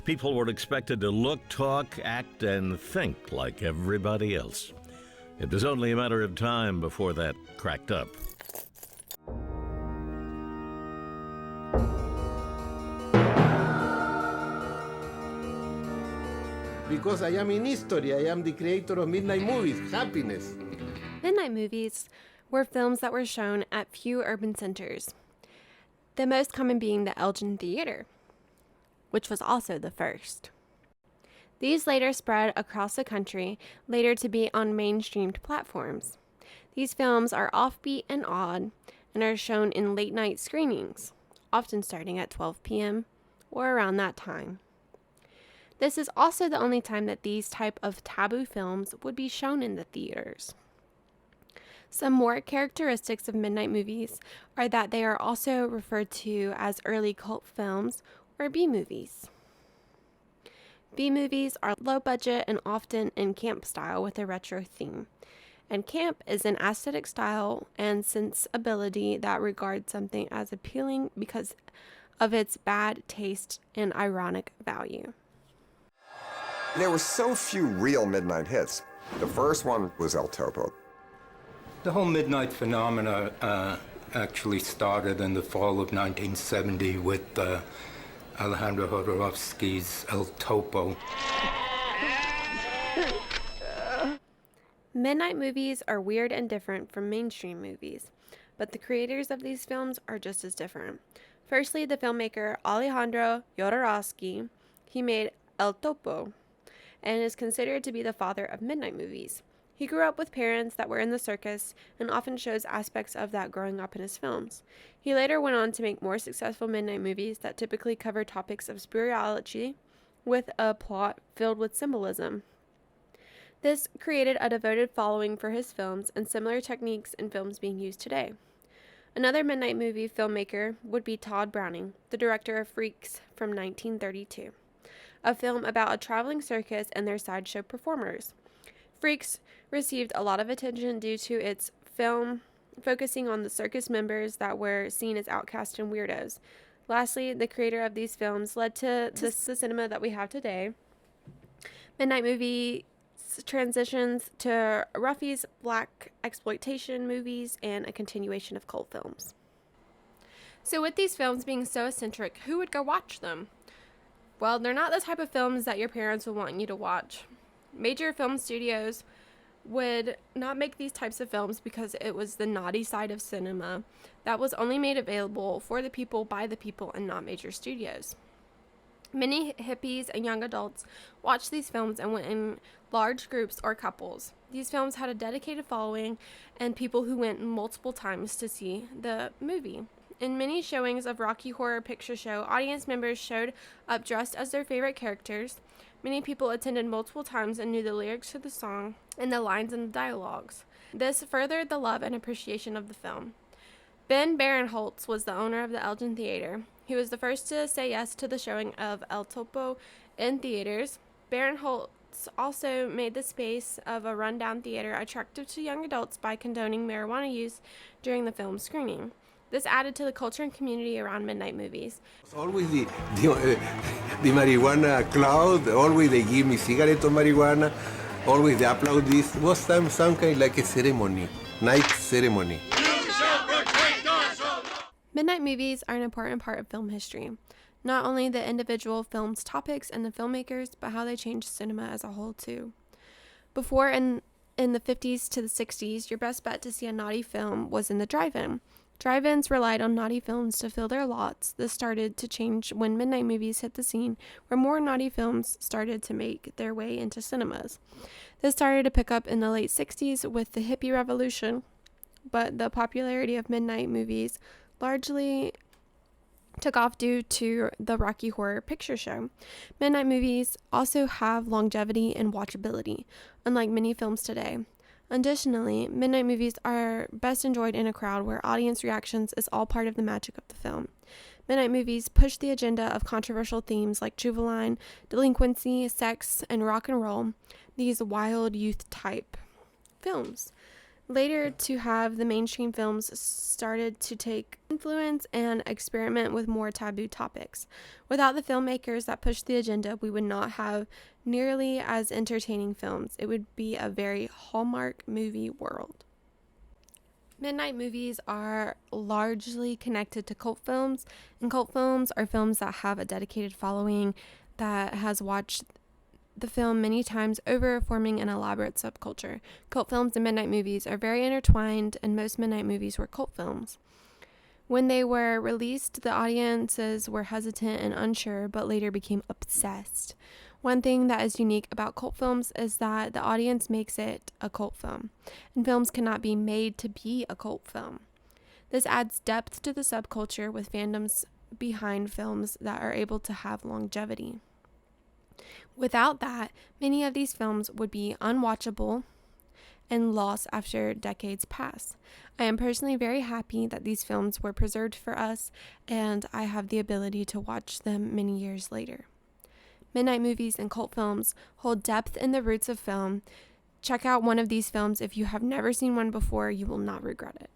People were expected to look, talk, act, and think like everybody else. It was only a matter of time before that cracked up. Because I am in history, I am the creator of Midnight Movies, Happiness. Midnight movies were films that were shown at few urban centers, the most common being the Elgin Theater, which was also the first. These later spread across the country, later to be on mainstreamed platforms. These films are offbeat and odd and are shown in late night screenings, often starting at 12 p.m. or around that time. This is also the only time that these type of taboo films would be shown in the theaters. Some more characteristics of midnight movies are that they are also referred to as early cult films or B-movies. B-movies are low budget and often in camp style with a retro theme. And camp is an aesthetic style and sensibility that regards something as appealing because of its bad taste and ironic value. There were so few real midnight hits. The first one was El Topo. The whole midnight phenomena actually started in the fall of 1970 with Alejandro Jodorowsky's El Topo. Midnight movies are weird and different from mainstream movies, but the creators of these films are just as different. Firstly, the filmmaker Alejandro Jodorowsky, he made El Topo, and is considered to be the father of midnight movies. He grew up with parents that were in the circus and often shows aspects of that growing up in his films. He later went on to make more successful midnight movies that typically cover topics of spirituality with a plot filled with symbolism. This created a devoted following for his films and similar techniques in films being used today. Another midnight movie filmmaker would be Todd Browning, the director of Freaks from 1932. A film about a traveling circus and their sideshow performers. Freaks received a lot of attention due to its film focusing on the circus members that were seen as outcasts and weirdos. Lastly, the creator of these films led to the cinema that we have today. Midnight movie transitions to Ruffy's black exploitation movies and a continuation of cult films. So with these films being so eccentric, who would go watch them? Well, they're not the type of films that your parents would want you to watch. Major film studios would not make these types of films because it was the naughty side of cinema that was only made available for the people by the people and not major studios. Many hippies and young adults watched these films and went in large groups or couples. These films had a dedicated following and people who went multiple times to see the movie. In many showings of Rocky Horror Picture Show, audience members showed up dressed as their favorite characters. Many people attended multiple times and knew the lyrics to the song and the lines and the dialogues. This furthered the love and appreciation of the film. Ben Barenholtz was the owner of the Elgin Theater. He was the first to say yes to the showing of El Topo in theaters. Barenholtz also made the space of a rundown theater attractive to young adults by condoning marijuana use during the film screening. This added to the culture and community around midnight movies. Always the marijuana cloud, always they give me cigarette of marijuana, always they applaud this. Was some kind like a ceremony, night ceremony. Midnight movies are an important part of film history. Not only the individual film's topics and the filmmakers, but how they changed cinema as a whole too. Before in the 50s to the 60s, your best bet to see a naughty film was in the drive-in. Drive-ins relied on naughty films to fill their lots. This started to change when midnight movies hit the scene, where more naughty films started to make their way into cinemas. This started to pick up in the late 60s with the hippie revolution, but the popularity of midnight movies largely took off due to the Rocky Horror Picture Show. Midnight movies also have longevity and watchability, unlike many films today. Additionally, midnight movies are best enjoyed in a crowd where audience reactions is all part of the magic of the film. Midnight movies push the agenda of controversial themes like juvenile delinquency, sex, and rock and roll, these wild youth type films. Later, to have the mainstream films started to take influence and experiment with more taboo topics. Without the filmmakers that pushed the agenda, we would not have nearly as entertaining films. It would be a very Hallmark movie world. Midnight movies are largely connected to cult films, and cult films are films that have a dedicated following that has watched the film many times over, forming an elaborate subculture. Cult films and midnight movies are very intertwined, and most midnight movies were cult films. When they were released, the audiences were hesitant and unsure, but later became obsessed. One thing that is unique about cult films is that the audience makes it a cult film, and films cannot be made to be a cult film. This adds depth to the subculture with fandoms behind films that are able to have longevity. Without that, many of these films would be unwatchable and lost after decades pass. I am personally very happy that these films were preserved for us, and I have the ability to watch them many years later. Midnight movies and cult films hold depth in the roots of film. Check out one of these films if you have never seen one before. You will not regret it.